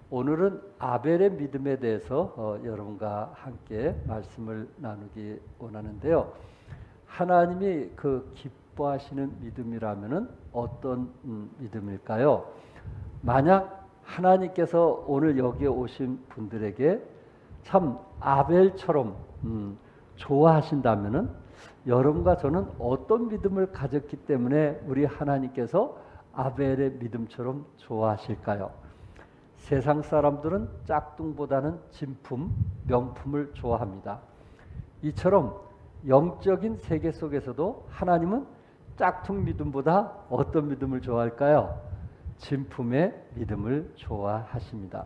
오늘은 아벨의 믿음에 대해서 여러분과 함께 말씀을 나누기 원하는데요. 하나님이 그 기뻐하시는 믿음이라면은 어떤 믿음일까요? 만약 하나님께서 오늘 여기에 오신 분들에게 참 아벨처럼 좋아하신다면은 여러분과 저는 어떤 믿음을 가졌기 때문에 우리 하나님께서 아벨의 믿음처럼 좋아하실까요? 세상 사람들은 짝퉁보다는 진품, 명품을 좋아합니다. 이처럼 영적인 세계 속에서도 하나님은 짝퉁 믿음보다 어떤 믿음을 좋아할까요? 진품의 믿음을 좋아하십니다.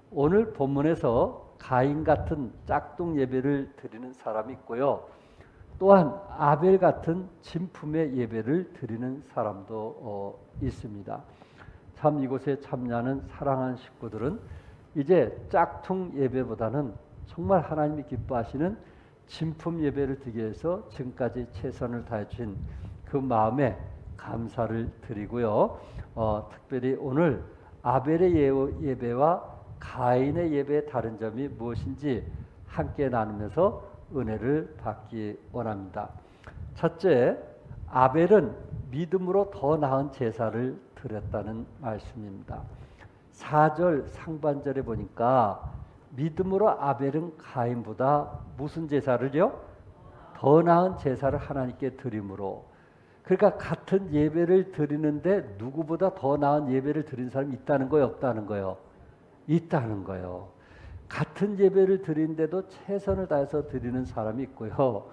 오늘 본문에서 가인 같은 짝퉁 예배를 드리는 사람이 있고요. 또한 아벨 같은 진품의 예배를 드리는 사람도 있습니다. 참 이곳에 참여하는 사랑하는 식구들은 이제 짝퉁 예배보다는 정말 하나님이 기뻐하시는 진품 예배를 드리기 위해서 지금까지 최선을 다해 주신 그 마음에 감사를 드리고요. 특별히 오늘 아벨의 예배와 가인의 예배의 다른 점이 무엇인지 함께 나누면서 은혜를 받기 원합니다. 첫째, 아벨은 믿음으로 더 나은 제사를 드렸다는 말씀입니다. 4절 상반절에 보니까 믿음으로 아벨은 가인보다 무슨 제사를요? 더 나은 제사를 하나님께 드림으로. 그러니까 같은 예배를 드리는데 누구보다 더 나은 예배를 드린 사람이 있다는 거예요, 없다는 거예요? 있다는 거예요. 같은 예배를 드리는데도 최선을 다해서 드리는 사람이 있고요.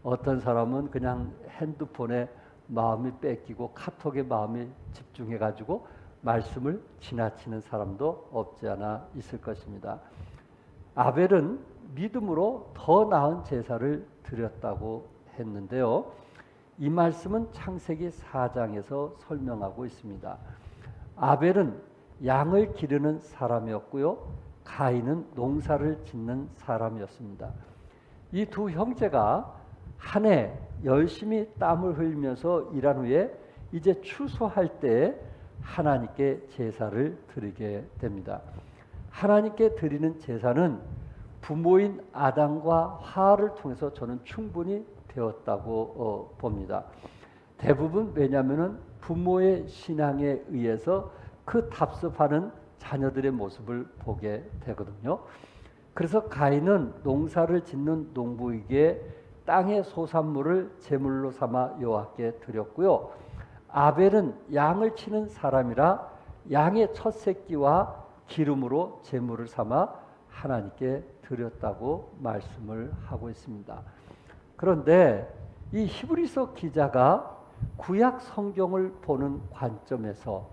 어떤 사람은 그냥 핸드폰에 마음이 뺏기고 카톡에 마음이 집중해가지고 말씀을 지나치는 사람도 없지 않아 있을 것입니다. 아벨은 믿음으로 더 나은 제사를 드렸다고 했는데요. 이 말씀은 창세기 4장에서 설명하고 있습니다. 아벨은 양을 기르는 사람이었고요. 가인은 농사를 짓는 사람이었습니다. 이 두 형제가 한 해 열심히 땀을 흘리면서 일한 후에 이제 추수할 때 하나님께 제사를 드리게 됩니다. 하나님께 드리는 제사는 부모인 아담과 하와를 통해서 저는 충분히 되었다고 봅니다. 대부분 왜냐하면 부모의 신앙에 의해서 그 답습하는 자녀들의 모습을 보게 되거든요. 그래서 가인은 농사를 짓는 농부에게 땅의 소산물을 제물로 삼아 여호와께 드렸고요. 아벨은 양을 치는 사람이라 양의 첫 새끼와 기름으로 제물을 삼아 하나님께 드렸다고 말씀을 하고 있습니다. 그런데 이 히브리서 기자가 구약 성경을 보는 관점에서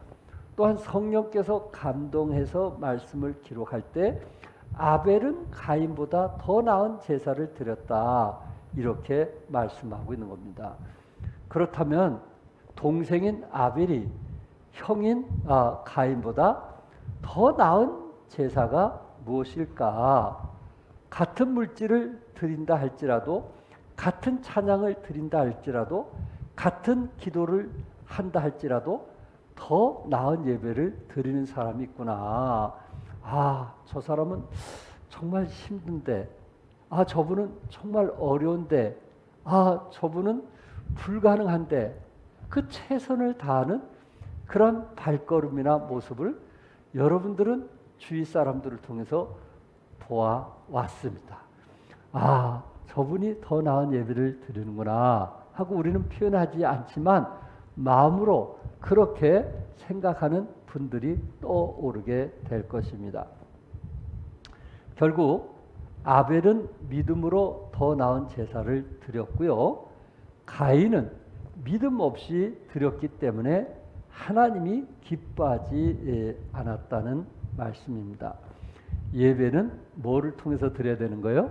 또한 성령께서 감동해서 말씀을 기록할 때 아벨은 가인보다 더 나은 제사를 드렸다, 이렇게 말씀하고 있는 겁니다. 그렇다면 동생인 아벨이 형인 가인보다 더 나은 제사가 무엇일까? 같은 물질을 드린다 할지라도, 같은 찬양을 드린다 할지라도, 같은 기도를 한다 할지라도 더 나은 예배를 드리는 사람이 있구나. 저 사람은 정말 힘든데, 저분은 정말 어려운데, 저분은 불가능한데, 그 최선을 다하는 그런 발걸음이나 모습을 여러분들은 주위 사람들을 통해서 보아왔습니다. 저분이 더 나은 예배를 드리는구나 하고 우리는 표현하지 않지만 마음으로 그렇게 생각하는 분들이 떠오르게 될 것입니다. 결국 아벨은 믿음으로 더 나은 제사를 드렸고요. 가인은 믿음 없이 드렸기 때문에 하나님이 기뻐하지 않았다는 말씀입니다. 예배는 뭐를 통해서 드려야 되는 거예요?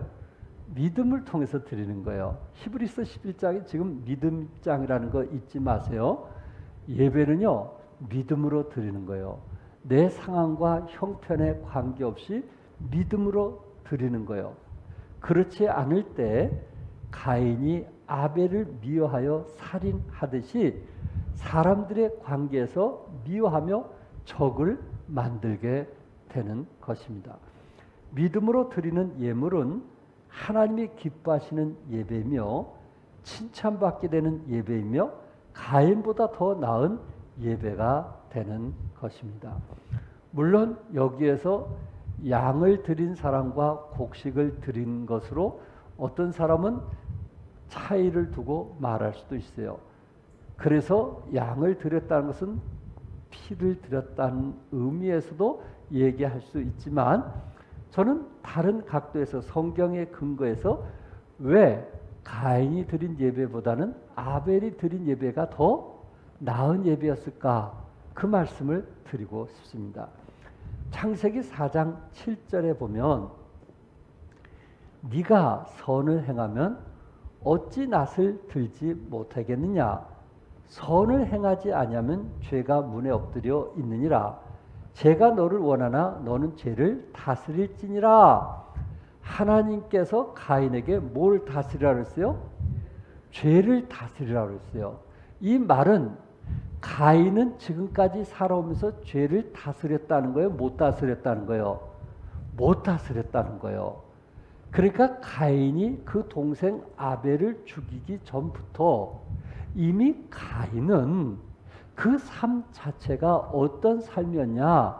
믿음을 통해서 드리는 거예요. 히브리서 11장이 지금 믿음장이라는 거 잊지 마세요. 예배는요, 믿음으로 드리는 거예요. 내 상황과 형편에 관계없이 믿음으로 드리는 거예요. 그렇지 않을 때 가인이 아벨을 미워하여 살인하듯이 사람들의 관계에서 미워하며 적을 만들게 되는 것입니다. 믿음으로 드리는 예물은 하나님이 기뻐하시는 예배이며 칭찬받게 되는 예배이며 가인보다 더 나은 예배가 되는 것입니다. 물론 여기에서 양을 드린 사람과 곡식을 드린 것으로 어떤 사람은 차이를 두고 말할 수도 있어요. 그래서 양을 드렸다는 것은 피를 드렸다는 의미에서도 얘기할 수 있지만 저는 다른 각도에서 성경의 근거에서 왜 가인이 드린 예배보다는 아벨이 드린 예배가 더 나은 예배였을까? 그 말씀을 드리고 싶습니다. 창세기 4장 7절에 보면 네가 선을 행하면 어찌 낫을 들지 못하겠느냐? 선을 행하지 아니하면 죄가 문에 엎드려 있느니라. 죄가 너를 원하나 너는 죄를 다스릴지니라. 하나님께서 가인에게 뭘 다스리라 그랬어요? 죄를 다스리라 그랬어요. 이 말은 가인은 지금까지 살아오면서 죄를 다스렸다는 거예요? 못 다스렸다는 거예요? 못 다스렸다는 거예요. 그러니까 가인이 그 동생 아벨을 죽이기 전부터 이미 가인은 그 삶 자체가 어떤 삶이었냐?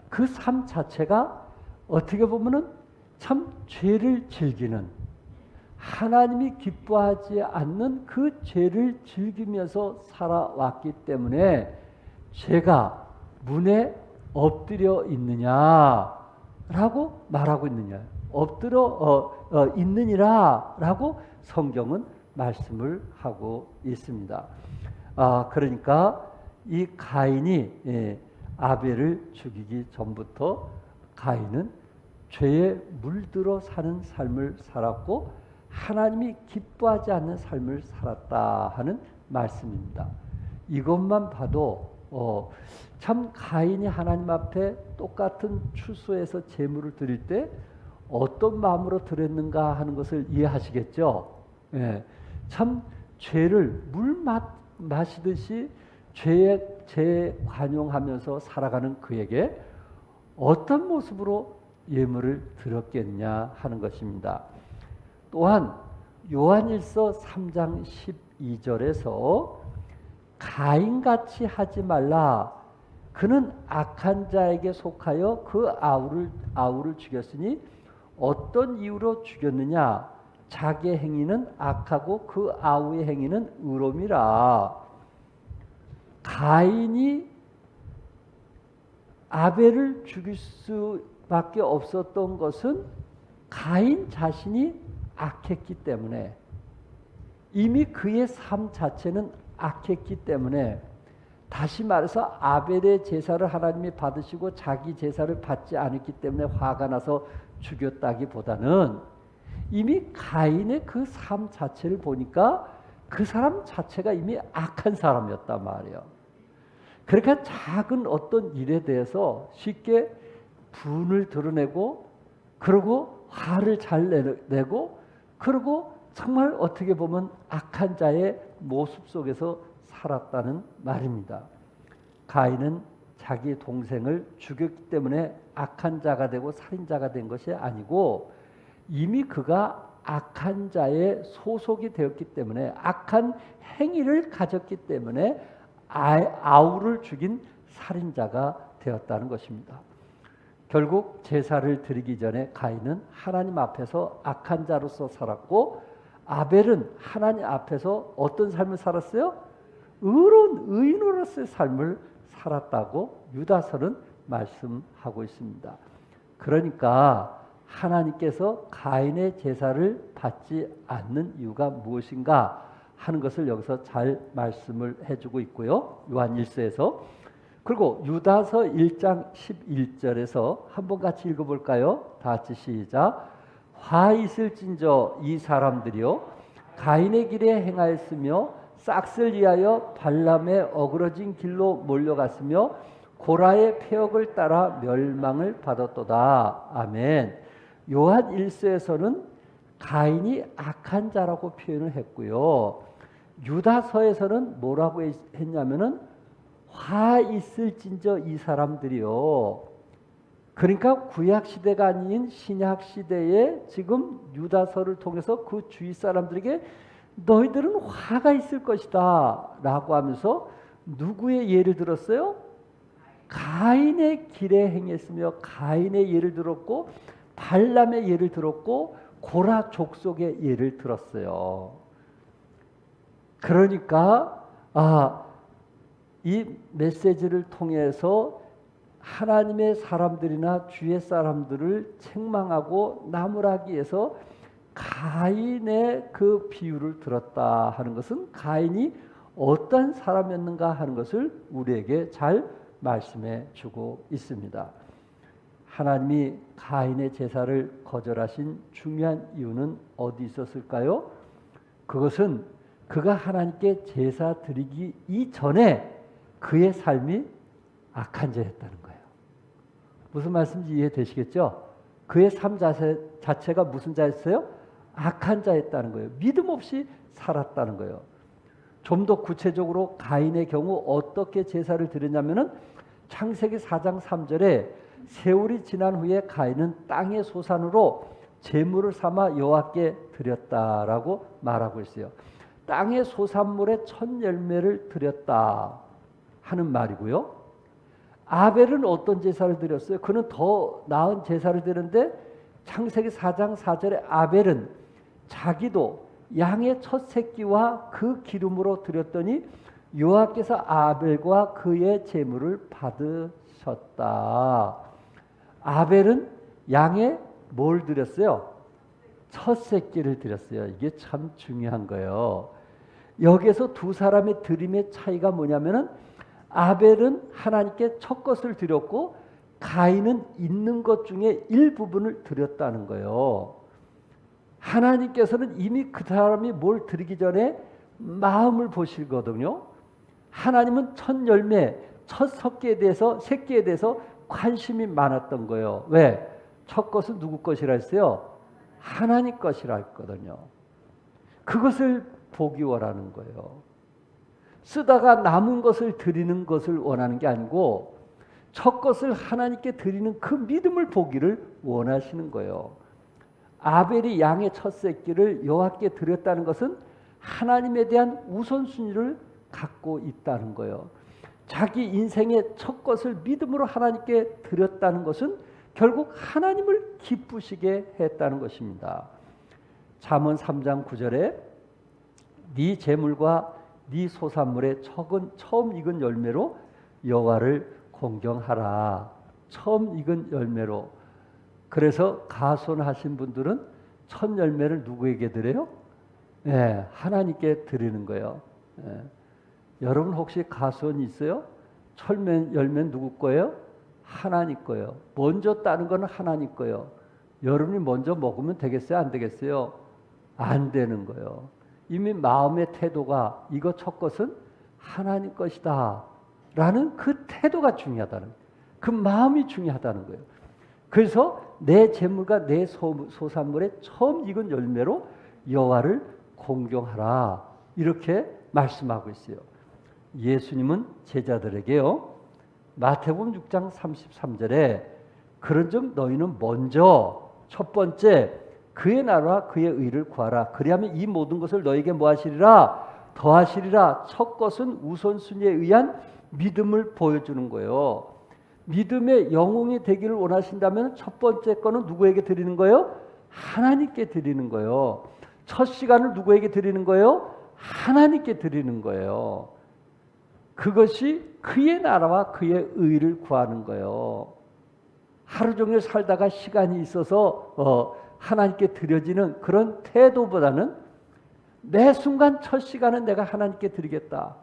그 삶 자체가 어떻게 보면은 참 죄를 즐기는, 하나님이 기뻐하지 않는 그 죄를 즐기면서 살아왔기 때문에 죄가 문에 엎드려 있느냐라고 말하고 있느냐, 엎드려 있느니라라고 성경은 말씀을 하고 있습니다. 그러니까 이 가인이 아벨을 죽이기 전부터 가인은 죄에 물들어 사는 삶을 살았고 하나님이 기뻐하지 않는 삶을 살았다 하는 말씀입니다. 이것만 봐도 참 가인이 하나님 앞에 똑같은 추수에서 제물을 드릴 때 어떤 마음으로 드렸는가 하는 것을 이해하시겠죠. 예, 참 죄를 물 마시듯이 죄에 관용하면서 살아가는 그에게 어떤 모습으로 예물을 드렸겠냐 하는 것입니다. 또한 요한일서 3장 12절에서 가인같이 하지 말라. 그는 악한 자에게 속하여 그 아우를 죽였으니 어떤 이유로 죽였느냐? 자기의 행위는 악하고 그 아우의 행위는 의로움이라. 가인이 아벨을 죽일 수밖에 없었던 것은 가인 자신이 악했기 때문에, 이미 그의 삶 자체는 악했기 때문에, 다시 말해서 아벨의 제사를 하나님이 받으시고 자기 제사를 받지 않았기 때문에 화가 나서 죽였다기보다는 이미 가인의 그 삶 자체를 보니까 그 사람 자체가 이미 악한 사람이었단 말이에요. 그러니까 작은 어떤 일에 대해서 쉽게 분을 드러내고, 그리고 화를 잘 내고, 그리고 정말 어떻게 보면 악한 자의 모습 속에서 살았다는 말입니다. 가인은 자기 동생을 죽였기 때문에 악한 자가 되고 살인자가 된 것이 아니고 이미 그가 악한 자의 소속이 되었기 때문에, 악한 행위를 가졌기 때문에 아우를 죽인 살인자가 되었다는 것입니다. 결국 제사를 드리기 전에 가인은 하나님 앞에서 악한 자로서 살았고, 아벨은 하나님 앞에서 어떤 삶을 살았어요? 의로운 의인으로서의 삶을 살았다고 유다서는 말씀하고 있습니다. 그러니까 하나님께서 가인의 제사를 받지 않는 이유가 무엇인가 하는 것을 여기서 잘 말씀을 해주고 있고요. 요한 1서에서. 그리고 유다서 1장 11절에서 한번 같이 읽어볼까요? 다 같이 시작. 화 있을진저 이 사람들이요 가인의 길에 행하였으며 싹을 위하여 발람의 어그러진 길로 몰려갔으며 고라의 폐역을 따라 멸망을 받았도다. 아멘. 요한 1서에서는 가인이 악한 자라고 표현을 했고요. 유다서에서는 뭐라고 했냐면은 화 있을진저 이 사람들이요. 그러니까 구약 시대가 아닌 신약 시대에 지금 유다서를 통해서 그 주위 사람들에게 너희들은 화가 있을 것이다 라고 하면서 누구의 예를 들었어요? 가인의 길에 행했으며 가인의 예를 들었고 발람의 예를 들었고 고라 족속의 예를 들었어요. 그러니까 이 메시지를 통해서 하나님의 사람들이나 주의 사람들을 책망하고 나무라기 위해서 가인의 그 비유를 들었다 하는 것은 가인이 어떤 사람이었는가 하는 것을 우리에게 잘 말씀해 주고 있습니다. 하나님이 가인의 제사를 거절하신 중요한 이유는 어디 있었을까요? 그것은 그가 하나님께 제사 드리기 이전에 그의 삶이 악한 자였다는 거예요. 무슨 말씀인지 이해되시겠죠? 그의 삶 자체가 무슨 자였어요? 악한 자였다는 거예요. 믿음 없이 살았다는 거예요. 좀 더 구체적으로 가인의 경우 어떻게 제사를 드렸냐면은 창세기 4장 3절에 세월이 지난 후에 가인은 땅의 소산으로 제물을 삼아 여호와께 드렸다라고 말하고 있어요. 땅의 소산물의 첫 열매를 드렸다 하는 말이고요. 아벨은 어떤 제사를 드렸어요? 그는 더 나은 제사를 드렸는데 창세기 4장 4절에 아벨은 자기도 양의 첫 새끼와 그 기름으로 드렸더니 여호와께서 아벨과 그의 제물을 받으셨다. 아벨은 양의 뭘 드렸어요? 첫 새끼를 드렸어요. 이게 참 중요한 거예요. 여기에서 두 사람의 드림의 차이가 뭐냐면은 아벨은 하나님께 첫 것을 드렸고 가인은 있는 것 중에 일부분을 드렸다는 거예요. 하나님께서는 이미 그 사람이 뭘 드리기 전에 마음을 보시거든요. 하나님은 첫 열매, 첫 새끼에 대해서 관심이 많았던 거예요. 왜? 첫 것은 누구 것이라 했어요? 하나님 것이라 했거든요. 그것을 보기 원하는 거예요. 쓰다가 남은 것을 드리는 것을 원하는 게 아니고 첫 것을 하나님께 드리는 그 믿음을 보기를 원하시는 거예요. 아벨이 양의 첫 새끼를 여호와께 드렸다는 것은 하나님에 대한 우선순위를 갖고 있다는 거예요. 자기 인생의 첫 것을 믿음으로 하나님께 드렸다는 것은 결국 하나님을 기쁘시게 했다는 것입니다. 잠언 3장 9절에 네 재물과 네 소산물의 처음 익은 열매로 여호와를 공경하라. 처음 익은 열매로. 그래서 가손하신 분들은 첫 열매를 누구에게 드려요? 하나님께 드리는 거예요. 여러분 혹시 가손이 있어요? 첫 열매는 누구 거예요? 하나님 거예요. 먼저 따는 거는 하나님 거예요. 여러분이 먼저 먹으면 되겠어요? 안 되겠어요? 안 되는 거예요. 이미 마음의 태도가 이거 첫 것은 하나님 것이다 라는 그 태도가 중요하다는 거예요. 그 마음이 중요하다는 거예요. 그래서 내 재물과 내 소산물의 처음 익은 열매로 여호와를 공경하라 이렇게 말씀하고 있어요. 예수님은 제자들에게요. 마태복음 6장 33절에 그런즉 너희는 먼저 첫 번째 그의 나라와 그의 의를 구하라. 그리하면 이 모든 것을 너에게 뭐하시리라? 더하시리라. 첫 것은 우선순위에 의한 믿음을 보여주는 거예요. 믿음의 영웅이 되기를 원하신다면 첫 번째 거는 누구에게 드리는 거예요? 하나님께 드리는 거예요. 첫 시간을 누구에게 드리는 거예요? 하나님께 드리는 거예요. 그것이 그의 나라와 그의 의를 구하는 거예요. 하루 종일 살다가 시간이 있어서 하나님께 드려지는 그런 태도보다는 매 순간 첫 시간은 내가 하나님께 드리겠다.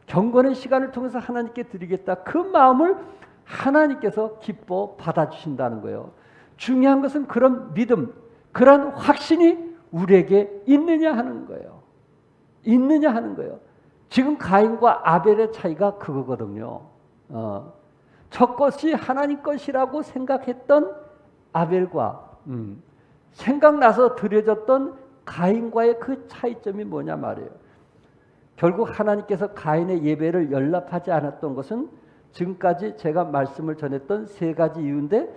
경건의 시간을 통해서 하나님께 드리겠다. 그 마음을 하나님께서 기뻐 받아주신다는 거예요. 중요한 것은 그런 믿음, 그런 확신이 우리에게 있느냐 하는 거예요. 있느냐 하는 거예요. 지금 가인과 아벨의 차이가 그거거든요. 첫 것이 하나님 것이라고 생각했던 아벨과 생각나서 드려졌던 가인과의 그 차이점이 뭐냐 말이에요. 결국 하나님께서 가인의 예배를 연락하지 않았던 것은 지금까지 제가 말씀을 전했던 세 가지 이유인데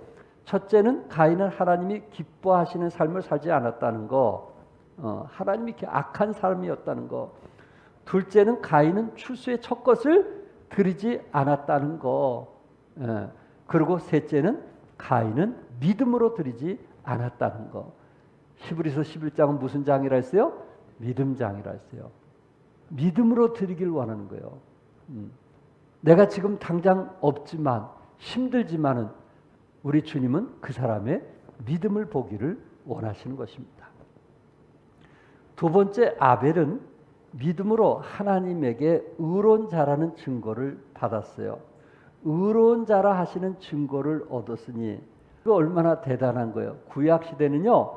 첫째는 가인은 하나님이 기뻐하시는 삶을 살지 않았다는 거, 하나님이 이렇게 악한 삶이었다는 거. 둘째는 가인은 출수의 첫 것을 드리지 않았다는 거. 그리고 셋째는 가인은 믿음으로 드리지 않았다는 거. 히브리서 11장은 무슨 장이라 했어요? 믿음 장이라 했어요. 믿음으로 드리길 원하는 거예요. 내가 지금 당장 없지만 힘들지만은 우리 주님은 그 사람의 믿음을 보기를 원하시는 것입니다. 두 번째, 아벨은 믿음으로 하나님에게 의로운 자라는 증거를 받았어요. 의로운 자라 하시는 증거를 얻었으니 그 얼마나 대단한 거예요. 구약 시대는요,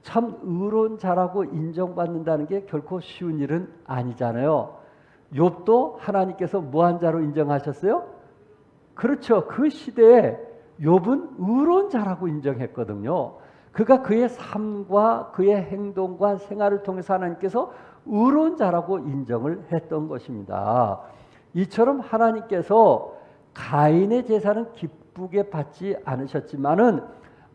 참 의로운 자라고 인정받는다는 게 결코 쉬운 일은 아니잖아요. 욥도 하나님께서 무한 자로 인정하셨어요? 그렇죠. 그 시대에 욥은 의로운 자라고 인정했거든요. 그가 그의 삶과 그의 행동과 생활을 통해서 하나님께서 의로운 자라고 인정을 했던 것입니다. 이처럼 하나님께서 가인의 제사는 기쁘게 받지 않으셨지만은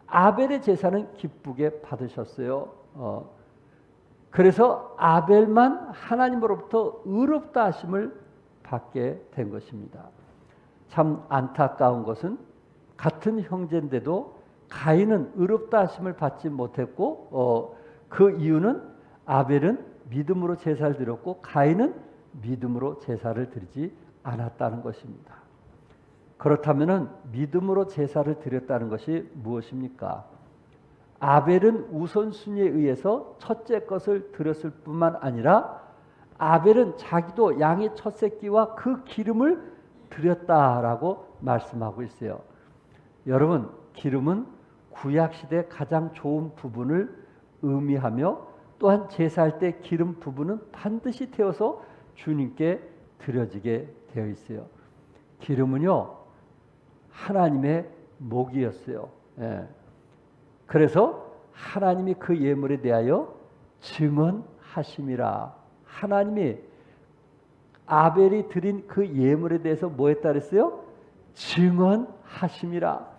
아벨의 제사는 기쁘게 받으셨어요. 그래서 아벨만 하나님으로부터 의롭다 하심을 받게 된 것입니다. 참 안타까운 것은 같은 형제인데도 가인은 의롭다 하심을 받지 못했고 그 이유는 아벨은 믿음으로 제사를 드렸고 가인은 믿음으로 제사를 드리지 않았다는 것입니다. 그렇다면 믿음으로 제사를 드렸다는 것이 무엇입니까? 아벨은 우선순위에 의해서 첫째 것을 드렸을 뿐만 아니라 아벨은 자기도 양의 첫 새끼와 그 기름을 드렸다라고 말씀하고 있어요. 여러분, 기름은 구약시대 가장 좋은 부분을 의미하며 또한 제사할 때 기름 부분은 반드시 태워서 주님께 드려지게 되어 있어요. 기름은요, 하나님의 목이었어요. 그래서 하나님이 그 예물에 대하여 증언하심이라. 하나님이 아벨이 드린 그 예물에 대해서 뭐 했다 그랬어요? 증언하심이라.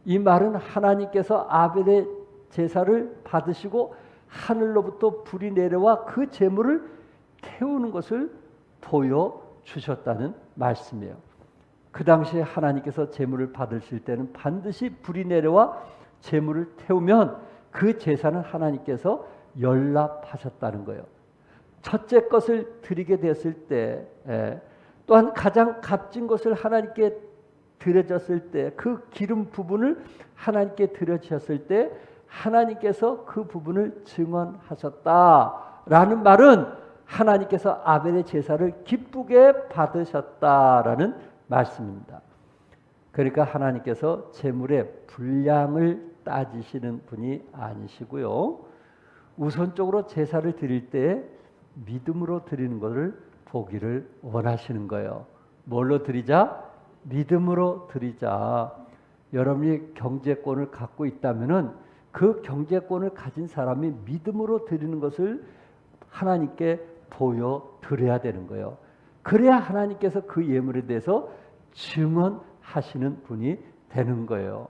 이 말은 하나님께서 아벨의 제사를 받으시고 하늘로부터 불이 내려와 그 제물을 태우는 것을 보여주셨다는 말씀이에요. 그 당시에 하나님께서 제물을 받으실 때는 반드시 불이 내려와 제물을 태우면 그 제사는 하나님께서 연락하셨다는 거예요. 첫째 것을 드리게 됐을 때, 또한 가장 값진 것을 하나님께 드려졌을 때, 그 기름 부분을 하나님께 드려주셨을 때 하나님께서 그 부분을 증언하셨다라는 말은 하나님께서 아벨의 제사를 기쁘게 받으셨다라는 말씀입니다. 그러니까 하나님께서 제물의 분량을 따지시는 분이 아니시고요, 우선적으로 제사를 드릴 때 믿음으로 드리는 것을 보기를 원하시는 거예요. 뭘로 드리자? 믿음으로 드리자. 여러분이 경제권을 갖고 있다면은 그 경제권을 가진 사람이 믿음으로 드리는 것을 하나님께 보여드려야 되는 거예요. 그래야 하나님께서 그 예물에 대해서 증언하시는 분이 되는 거예요.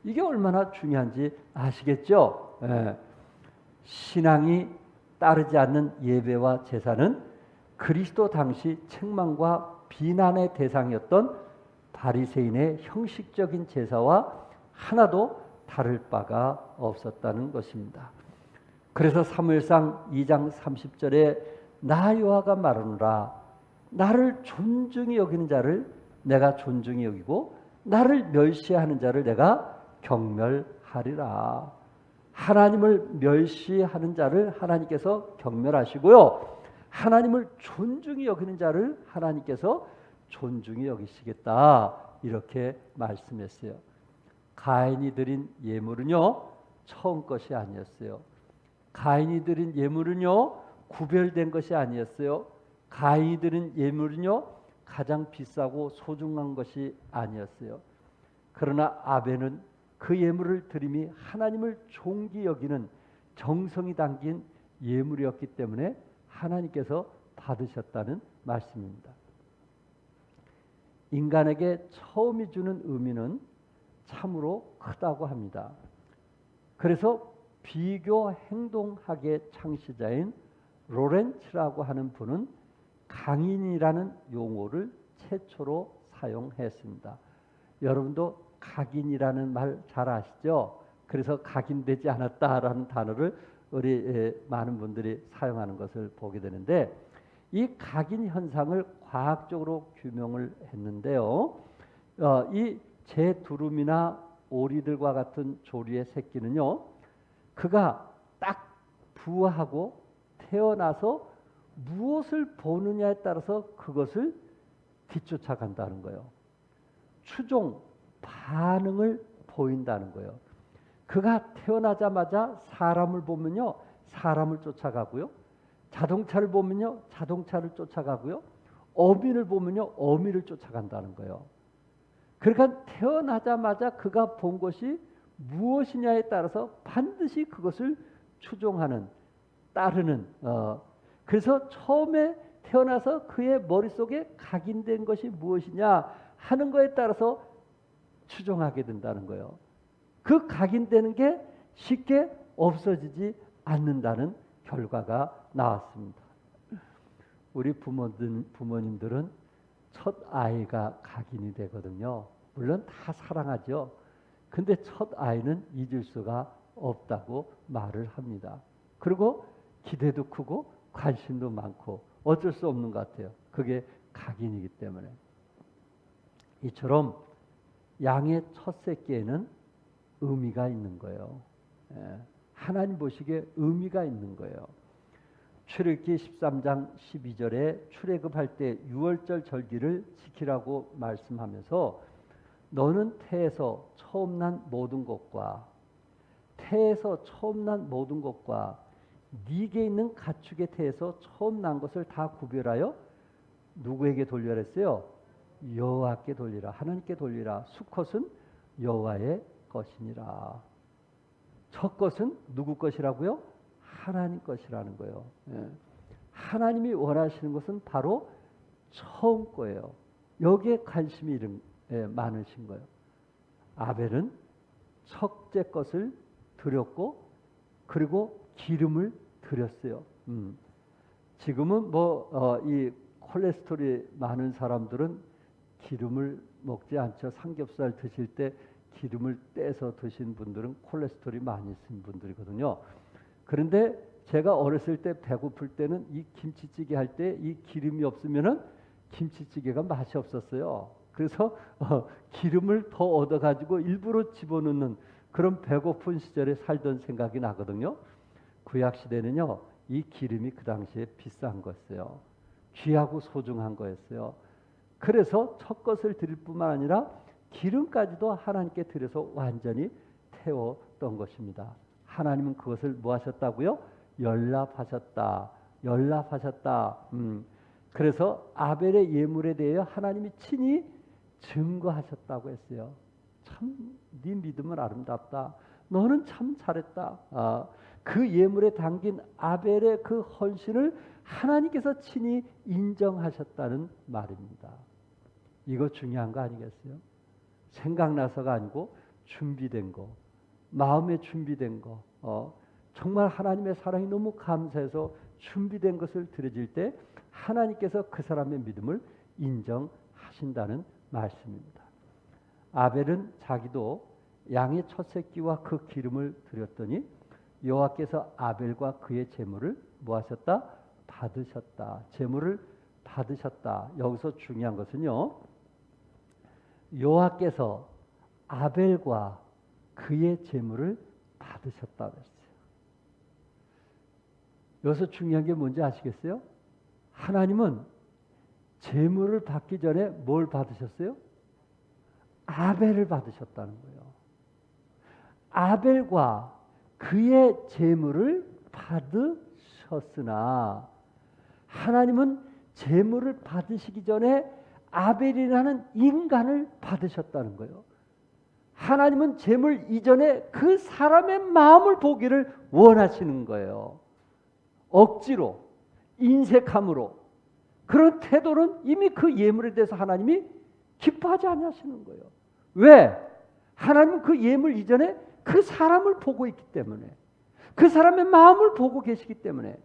이게 얼마나 중요한지 아시겠죠? 신앙이 따르지 않는 예배와 제사는 그리스도 당시 책망과 비난의 대상이었던 바리새인의 형식적인 제사와 하나도 다를 바가 없었다는 것입니다. 그래서 사무엘상 2장 30절에 나 여호와가 말하노라, 나를 존중히 여기는 자를 내가 존중히 여기고 나를 멸시하는 자를 내가 경멸하리라. 하나님을 멸시하는 자를 하나님께서 경멸하시고요, 하나님을 존중히 여기는 자를 하나님께서 존중히 여기시겠다, 이렇게 말씀했어요. 가인이 드린 예물은요, 처음 것이 아니었어요. 가인이 드린 예물은요, 구별된 것이 아니었어요. 가인이 드린 예물은요, 가장 비싸고 소중한 것이 아니었어요. 그러나 아벨은 그 예물을 드림이 하나님을 존귀 여기는 정성이 담긴 예물이었기 때문에 하나님께서 받으셨다는 말씀입니다. 인간에게 처음이 주는 의미는 참으로 크다고 합니다. 그래서 비교 행동학의 창시자인 로렌츠라고 하는 분은 각인이라는 용어를 최초로 사용했습니다. 여러분도 각인이라는 말 잘 아시죠? 그래서 각인되지 않았다라는 단어를 우리 많은 분들이 사용하는 것을 보게 되는데, 이 각인 현상을 과학적으로 규명을 했는데요. 이 제두루미나 오리들과 같은 조류의 새끼는요, 그가 딱 부화하고 태어나서 무엇을 보느냐에 따라서 그것을 뒤쫓아간다는 거예요. 추종, 반응을 보인다는 거예요. 그가 태어나자마자 사람을 보면요, 사람을 쫓아가고요. 자동차를 보면요, 자동차를 쫓아가고요. 어미를 보면요, 어미를 쫓아간다는 거예요. 그러니까 태어나자마자 그가 본 것이 무엇이냐에 따라서 반드시 그것을 추종하는, 따르는. 그래서 처음에 태어나서 그의 머릿속에 각인된 것이 무엇이냐 하는 거에 따라서 추종하게 된다는 거예요. 그 각인되는 게 쉽게 없어지지 않는다는 결과가 나왔습니다. 우리 부모님들은 첫 아이가 각인이 되거든요. 물론 다 사랑하죠. 근데 첫 아이는 잊을 수가 없다고 말을 합니다. 그리고 기대도 크고 관심도 많고 어쩔 수 없는 것 같아요. 그게 각인이기 때문에. 이처럼 양의 첫 새끼에는 의미가 있는 거예요. 하나님 보시기에 의미가 있는 거예요. 출애굽기 13장 12절에 출애굽할 때 유월절 절기를 지키라고 말씀하면서 너는 태에서 처음 난 모든 것과 태에서 처음 난 모든 것과 네게 있는 가축의 태에서 처음 난 것을 다 구별하여 누구에게 돌려라 했어요? 여호와께 돌리라. 하나님께 돌리라. 수컷은 여호와의 것이니라. 첫 것은 누구 것이라고요? 하나님 것이라는 거예요. 하나님이 원하시는 것은 바로 처음 거예요. 여기에 관심이 많으신 거예요. 아벨은 첫째 것을 드렸고 그리고 기름을 드렸어요. 지금은 이 콜레스테롤이 많은 사람들은 기름을 먹지 않죠. 삼겹살 드실 때 기름을 떼서 드신 분들은 콜레스테롤이 많이 있는 분들이거든요. 그런데 제가 어렸을 때 배고플 때는 이 김치찌개 할 때 이 기름이 없으면은 김치찌개가 맛이 없었어요. 그래서 기름을 더 얻어가지고 일부러 집어넣는 그런 배고픈 시절에 살던 생각이 나거든요. 구약 시대는요, 이 기름이 그 당시에 비싼 거였어요. 귀하고 소중한 거였어요. 그래서 첫 것을 드릴 뿐만 아니라 기름까지도 하나님께 드려서 완전히 태웠던 것입니다. 하나님은 그것을 뭐 하셨다고요? 연락하셨다. 그래서 아벨의 예물에 대해 하나님이 친히 증거하셨다고 했어요. 참 네 믿음은 아름답다. 너는 참 잘했다. 그 예물에 담긴 아벨의 그 헌신을 하나님께서 친히 인정하셨다는 말입니다. 이거 중요한 거 아니겠어요? 생각나서가 아니고 준비된 거, 마음에 준비된 거, 정말 하나님의 사랑이 너무 감사해서 준비된 것을 드려질 때 하나님께서 그 사람의 믿음을 인정하신다는 말씀입니다. 아벨은 자기도 양의 첫 새끼와 그 기름을 드렸더니 여호와께서 아벨과 그의 제물을 뭐하셨다? 받으셨다. 제물을 받으셨다. 여기서 중요한 것은요, 여호와께서 아벨과 그의 제물을 받으셨다고 했어요. 여기서 중요한 게 뭔지 아시겠어요? 하나님은 제물을 받기 전에 뭘 받으셨어요? 아벨을 받으셨다는 거예요. 아벨과 그의 제물을 받으셨으나 하나님은 제물을 받으시기 전에 아벨이라는 인간을 받으셨다는 거예요. 하나님은 제물 이전에 그 사람의 마음을 보기를 원하시는 거예요. 억지로, 인색함으로, 그런 태도는 이미 그 예물에 대해서 하나님이 기뻐하지 않으시는 거예요. 왜? 하나님은 그 예물 이전에 그 사람을 보고 있기 때문에, 그 사람의 마음을 보고 계시기 때문에,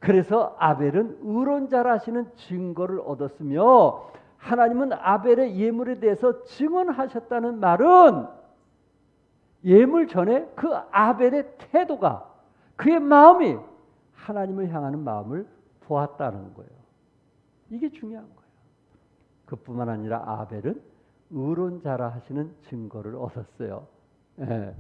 그래서 아벨은 의로운 자라시는 증거를 얻었으며, 하나님은 아벨의 예물에 대해서 증언하셨다는 말은 예물 전에 그 아벨의 태도가, 그의 마음이 하나님을 향하는 마음을 보았다는 거예요. 이게 중요한 거예요. 그뿐만 아니라 아벨은 의로운 자라 하시는 증거를 얻었어요. 예.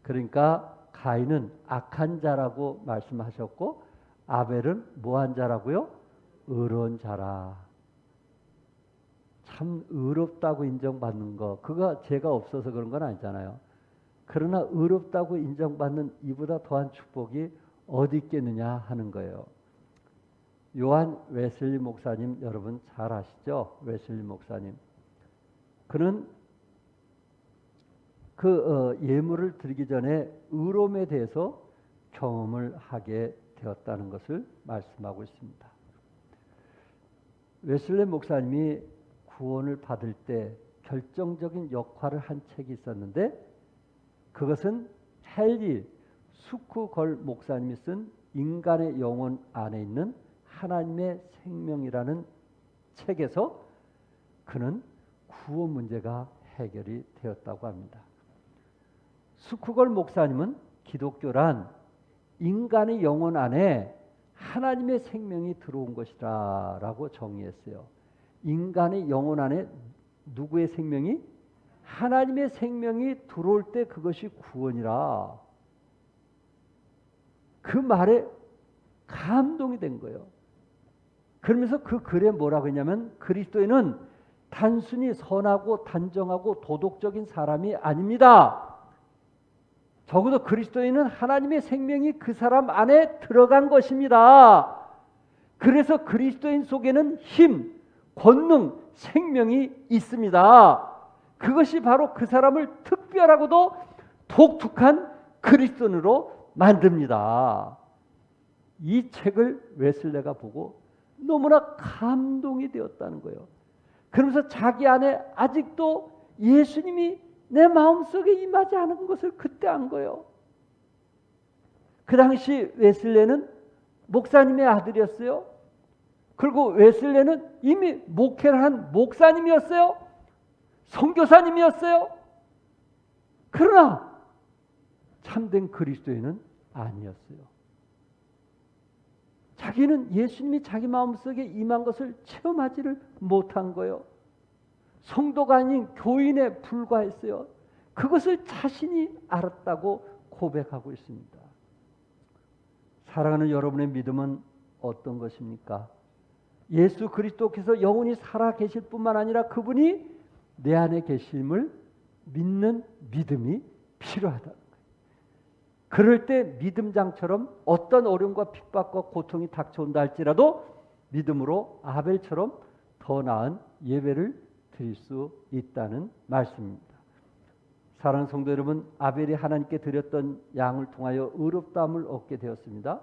그러니까 가인은 악한 자라고 말씀하셨고, 아벨은 뭐한 자라고요? 의로운 자라. 참 의롭다고 인정받는 거, 그거 죄가 없어서 그런 건 아니잖아요. 그러나 의롭다고 인정받는 이보다 더한 축복이 어디 있겠느냐 하는 거예요. 요한 웨슬리 목사님 여러분 잘 아시죠? 웨슬리 목사님. 그는 예물을 드리기 전에 의로움에 대해서 경험을 하게 되었다는 것을 말씀하고 있습니다. 웨슬리 목사님이 구원을 받을 때 결정적인 역할을 한 책이 있었는데, 그것은 헨리 수쿠걸 목사님이 쓴 인간의 영혼 안에 있는 하나님의 생명이라는 책에서 그는 구원 문제가 해결이 되었다고 합니다. 수쿠걸 목사님은 기독교란 인간의 영혼 안에 하나님의 생명이 들어온 것이다 라고 정의했어요. 인간의 영혼 안에 누구의 생명이? 하나님의 생명이 들어올 때 그것이 구원이라. 그 말에 감동이 된 거예요. 그러면서 그 글에 뭐라고 했냐면, 그리스도인은 단순히 선하고 단정하고 도덕적인 사람이 아닙니다. 적어도 그리스도인은 하나님의 생명이 그 사람 안에 들어간 것입니다. 그래서 그리스도인 속에는 힘, 권능, 생명이 있습니다. 그것이 바로 그 사람을 특별하고도 독특한 그리스도인으로 만듭니다. 이 책을 웨슬레가 보고 너무나 감동이 되었다는 거예요. 그러면서 자기 안에 아직도 예수님이 내 마음속에 임하지 않은 것을 그때 안 거예요. 그 당시 웨슬레는 목사님의 아들이었어요. 그리고 웨슬레는 이미 목회를 한 목사님이었어요. 선교사님이었어요. 그러나 참된 그리스도인은 아니었어요. 자기는 예수님이 자기 마음속에 임한 것을 체험하지를 못한 거예요. 성도가 아닌 교인에 불과했어요. 그것을 자신이 알았다고 고백하고 있습니다. 사랑하는 여러분의 믿음은 어떤 것입니까? 예수 그리스도께서 영원히 살아 계실 뿐만 아니라 그분이 내 안에 계심을 믿는 믿음이 필요하다는 거예요. 그럴 때 믿음장처럼 어떤 어려움과 핍박과 고통이 닥쳐온다 할지라도 믿음으로 아벨처럼 더 나은 예배를 드릴 수 있다는 말씀입니다. 사랑하는 성도 여러분, 아벨이 하나님께 드렸던 양을 통하여 의롭다함을 얻게 되었습니다.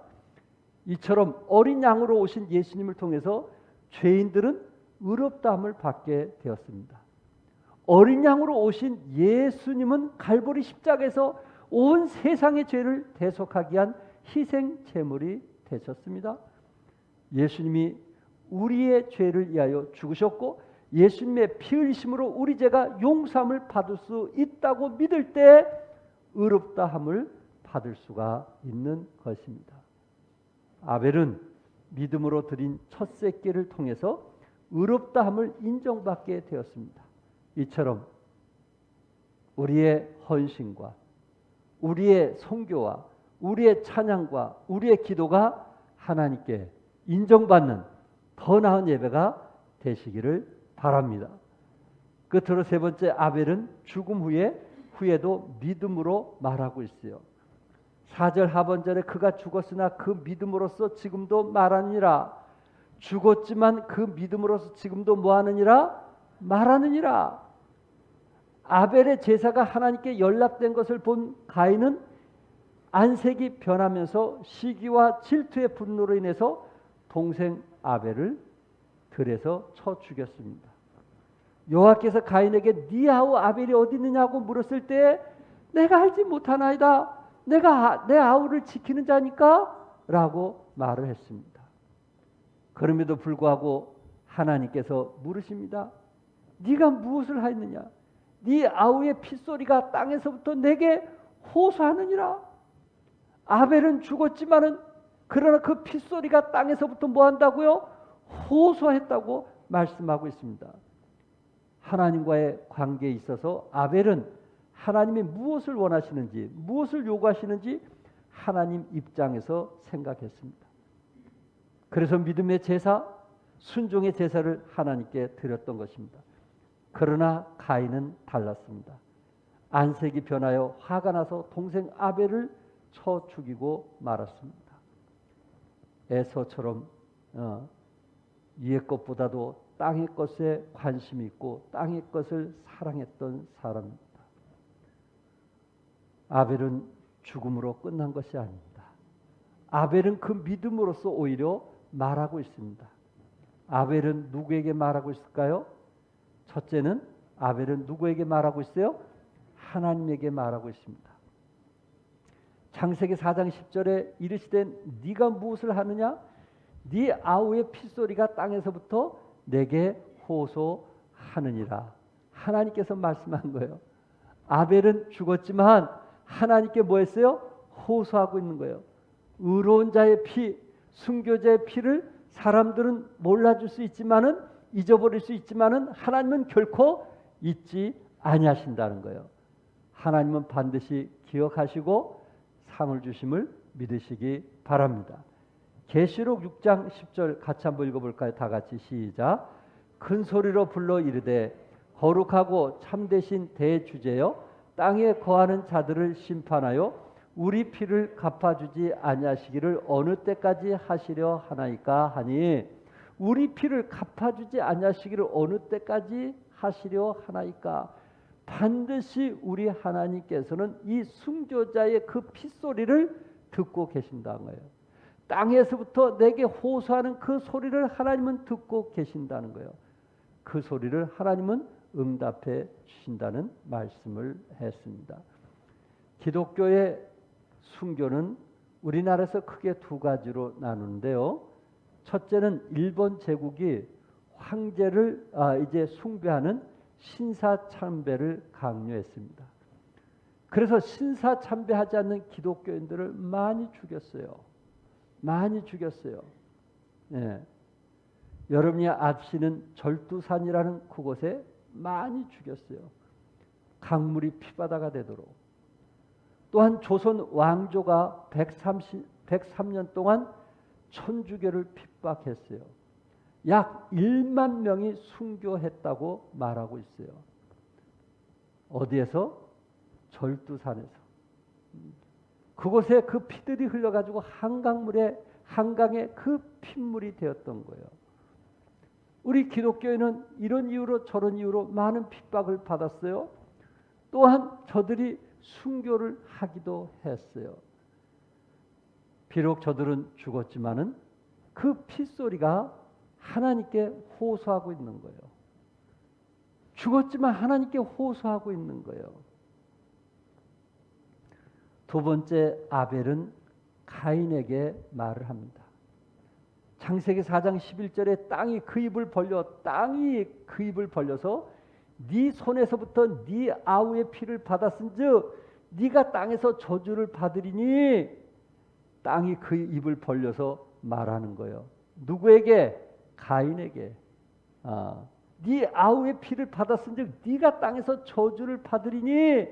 이처럼 어린 양으로 오신 예수님을 통해서 죄인들은 의롭다함을 받게 되었습니다. 어린 양으로 오신 예수님은 갈보리 십자가에서 온 세상의 죄를 대속하기 위한 희생 제물이 되셨습니다. 예수님이 우리의 죄를 위하여 죽으셨고, 예수님의 피 흘리심으로 우리 죄가 용서함을 받을 수 있다고 믿을 때 의롭다함을 받을 수가 있는 것입니다. 아벨은 믿음으로 드린 첫 새끼를 통해서 의롭다함을 인정받게 되었습니다. 이처럼 우리의 헌신과 우리의 선교와 우리의 찬양과 우리의 기도가 하나님께 인정받는 더 나은 예배가 되시기를 바랍니다. 끝으로 세 번째, 아벨은 죽음 후에도 믿음으로 말하고 있어요. 4절 하반절에 그가 죽었으나 그 믿음으로써 지금도 말하느니라. 죽었지만 그 믿음으로써 지금도 뭐하느니라? 말하느니라. 아벨의 제사가 하나님께 연락된 것을 본 가인은 안색이 변하면서 시기와 질투의 분노로 인해서 동생 아벨을 들에서 쳐 죽였습니다. 여호와께서 가인에게 네 아우 아벨이 어디 있느냐고 물었을 때 내가 알지 못하나이다. 내가 내 아우를 지키는 자니까 라고 말을 했습니다. 그럼에도 불구하고 하나님께서 물으십니다. 네가 무엇을 하였느냐? 네 아우의 핏소리가 땅에서부터 내게 호소하느니라. 아벨은 죽었지만은 그러나 그 핏소리가 땅에서부터 뭐 한다고요? 호소했다고 말씀하고 있습니다. 하나님과의 관계에 있어서 아벨은 하나님이 무엇을 원하시는지, 무엇을 요구하시는지 하나님 입장에서 생각했습니다. 그래서 믿음의 제사, 순종의 제사를 하나님께 드렸던 것입니다. 그러나 가인은 달랐습니다. 안색이 변하여 화가 나서 동생 아벨을 쳐 죽이고 말았습니다. 에서처럼 위의 것보다도 땅의 것에 관심이 있고 땅의 것을 사랑했던 사람입니다. 아벨은 죽음으로 끝난 것이 아닙니다. 아벨은 그 믿음으로써 오히려 말하고 있습니다. 아벨은 누구에게 말하고 있을까요? 첫째는 아벨은 누구에게 말하고 있어요? 하나님에게 말하고 있습니다. 창세기 4장 10절에 이르시되 네가 무엇을 하느냐? 네 아우의 핏소리가 땅에서부터 내게 호소하느니라. 하나님께서 말씀한 거예요. 아벨은 죽었지만 하나님께 뭐 했어요? 호소하고 있는 거예요. 의로운 자의 피, 순교자의 피를 사람들은 몰라줄 수 있지만은 잊어버릴 수 있지만은 하나님은 결코 잊지 아니하신다는 거예요. 하나님은 반드시 기억하시고 상을 주심을 믿으시기 바랍니다. 계시록 6장 10절 같이 한번 읽어볼까요? 다 같이 시작. 큰 소리로 불러 이르되 거룩하고 참되신 대주제여 땅에 거하는 자들을 심판하여 우리 피를 갚아주지 아니하시기를 어느 때까지 하시려 하나이까 하니 우리 피를 갚아주지 아니하시기를 어느 때까지 하시려 하나이까. 반드시 우리 하나님께서는 이 순교자의 그 핏소리를 듣고 계신다는 거예요. 땅에서부터 내게 호소하는 그 소리를 하나님은 듣고 계신다는 거예요. 그 소리를 하나님은 응답해 주신다는 말씀을 했습니다. 기독교의 순교는 우리나라에서 크게 두 가지로 나누는데요. 첫째는 일본 제국이 황제를 이제 숭배하는 신사참배를 강요했습니다. 그래서 신사참배하지 않는 기독교인들을 많이 죽였어요. 많이 죽였어요. 예. 여러분이 아시는 절두산이라는 그곳에 많이 죽였어요. 강물이 피바다가 되도록. 또한 조선 왕조가 103년 동안 천주교를 핍박했어요. 약 1만 명이 순교했다고 말하고 있어요. 어디에서? 절두산에서. 그곳에 그 피들이 흘러가지고 한강에 그 핏물이 되었던 거예요. 우리 기독교인은 이런 이유로 저런 이유로 많은 핍박을 받았어요. 또한 저들이 순교를 하기도 했어요. 비록 저들은 죽었지만은 그 핏소리가 하나님께 호소하고 있는 거예요. 죽었지만 하나님께 호소하고 있는 거예요. 두 번째, 아벨은 가인에게 말을 합니다. 창세기 4장 11절에 땅이 그 입을 벌려서 네 손에서부터 네 아우의 피를 받았은즉 네가 땅에서 저주를 받으리니. 땅이 그 입을 벌려서 말하는 거예요. 누구에게? 가인에게. 네 아우의 피를 받았은즉 네가 땅에서 저주를 받으리니.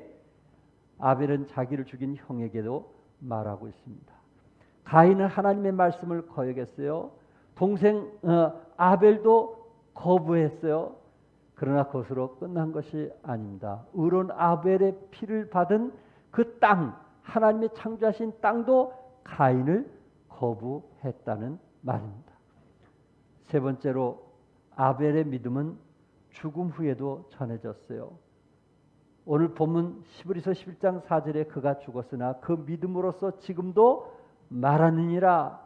아벨은 자기를 죽인 형에게도 말하고 있습니다. 가인은 하나님의 말씀을 거역했어요. 동생 아벨도 거부했어요. 그러나 그것으로 끝난 것이 아닙니다. 의로운 아벨의 피를 받은 그 땅, 하나님의 창조하신 땅도 가인을 거부했다는 말입니다. 세 번째로, 아벨의 믿음은 죽음 후에도 전해졌어요. 오늘 본문 히브리서 11장 4절에 그가 죽었으나 그 믿음으로써 지금도 말하느니라.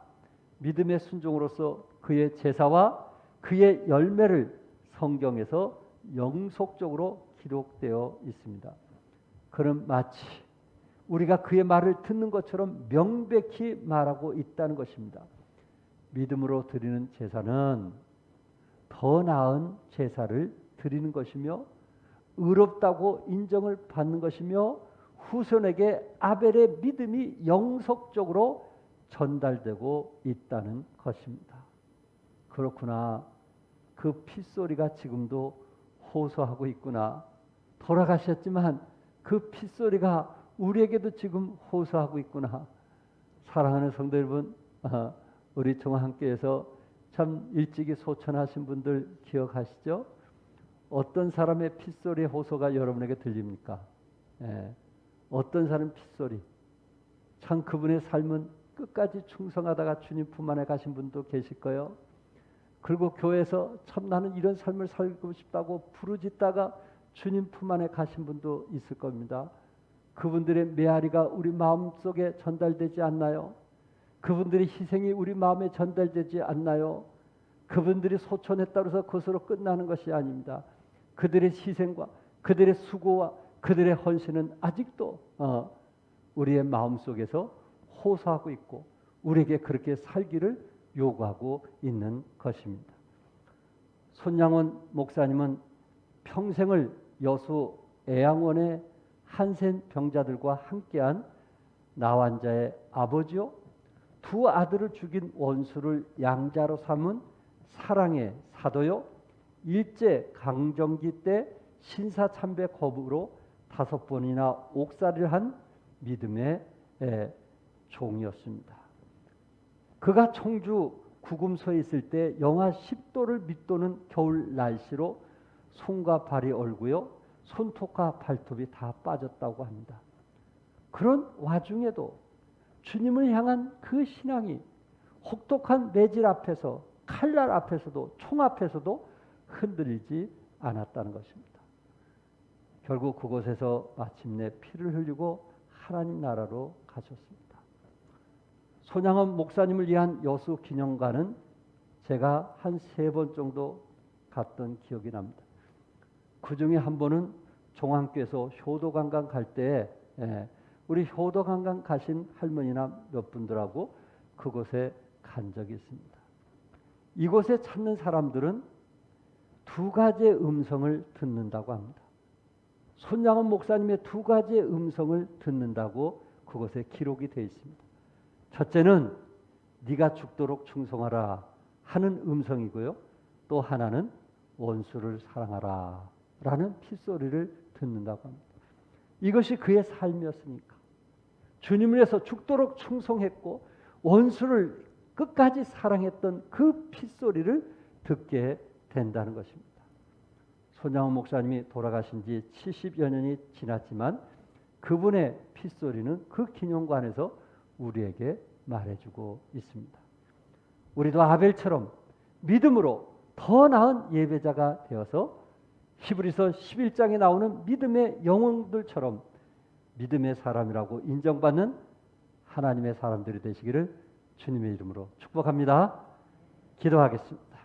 믿음의 순종으로서 그의 제사와 그의 열매를 성경에서 영속적으로 기록되어 있습니다. 그는 마치 우리가 그의 말을 듣는 것처럼 명백히 말하고 있다는 것입니다. 믿음으로 드리는 제사는 더 나은 제사를 드리는 것이며 의롭다고 인정을 받는 것이며 후손에게 아벨의 믿음이 영속적으로 전달되고 있다는 것입니다. 그렇구나. 그 핏소리가 지금도 호소하고 있구나. 돌아가셨지만 그 핏소리가 우리에게도 지금 호소하고 있구나. 사랑하는 성도 여러분, 우리 종합교회에서 참 일찍이 소천하신 분들 기억하시죠? 어떤 사람의 핏소리의 호소가 여러분에게 들립니까? 어떤 사람 핏소리? 참 그분의 삶은 끝까지 충성하다가 주님 품 안에 가신 분도 계실 거예요. 그리고 교회에서 참 나는 이런 삶을 살고 싶다고 부르짖다가 주님 품 안에 가신 분도 있을 겁니다. 그분들의 메아리가 우리 마음속에 전달되지 않나요? 그분들의 희생이 우리 마음에 전달되지 않나요? 그분들이 소천했다고 해서 그것으로 끝나는 것이 아닙니다. 그들의 희생과 그들의 수고와 그들의 헌신은 아직도 우리의 마음속에서 호소하고 있고 우리에게 그렇게 살기를 요구하고 있는 것입니다. 손양원 목사님은 평생을 여수 애양원의 한센 병자들과 함께한 나환자의 아버지요, 두 아들을 죽인 원수를 양자로 삼은 사랑의 사도요, 일제 강점기 때 신사참배 거부로 5번이나 옥살이를 한 믿음의 종이었습니다. 그가 청주 구금소에 있을 때 영하 10도를 밑도는 겨울 날씨로 손과 발이 얼고요, 손톱과 발톱이 다 빠졌다고 합니다. 그런 와중에도 주님을 향한 그 신앙이 혹독한 매질 앞에서, 칼날 앞에서도, 총 앞에서도 흔들리지 않았다는 것입니다. 결국 그곳에서 마침내 피를 흘리고 하나님 나라로 가셨습니다. 손양원 목사님을 위한 여수 기념관은 제가 한 3번 정도 갔던 기억이 납니다. 그 중에 한 번은 종안교에서 효도관광 갈 때 우리 효도관광 가신 할머니나 몇 분들하고 그곳에 간 적이 있습니다. 이곳에 찾는 사람들은 2가지의 음성을 듣는다고 합니다. 손양원 목사님의 2가지의 음성을 듣는다고 그곳에 기록이 되어 있습니다. 첫째는 네가 죽도록 충성하라 하는 음성이고요. 또 하나는 원수를 사랑하라 라는 핏소리를 듣는다고 합니다. 이것이 그의 삶이었으니까 주님을 위해서 죽도록 충성했고 원수를 끝까지 사랑했던 그 핏소리를 듣게 된다는 것입니다. 손양원 목사님이 돌아가신 지 70여 년이 지났지만 그분의 핏소리는 그 기념관에서 우리에게 말해주고 있습니다. 우리도 아벨처럼 믿음으로 더 나은 예배자가 되어서 히브리서 11장에 나오는 믿음의 영웅들처럼 믿음의 사람이라고 인정받는 하나님의 사람들이 되시기를 주님의 이름으로 축복합니다. 기도하겠습니다.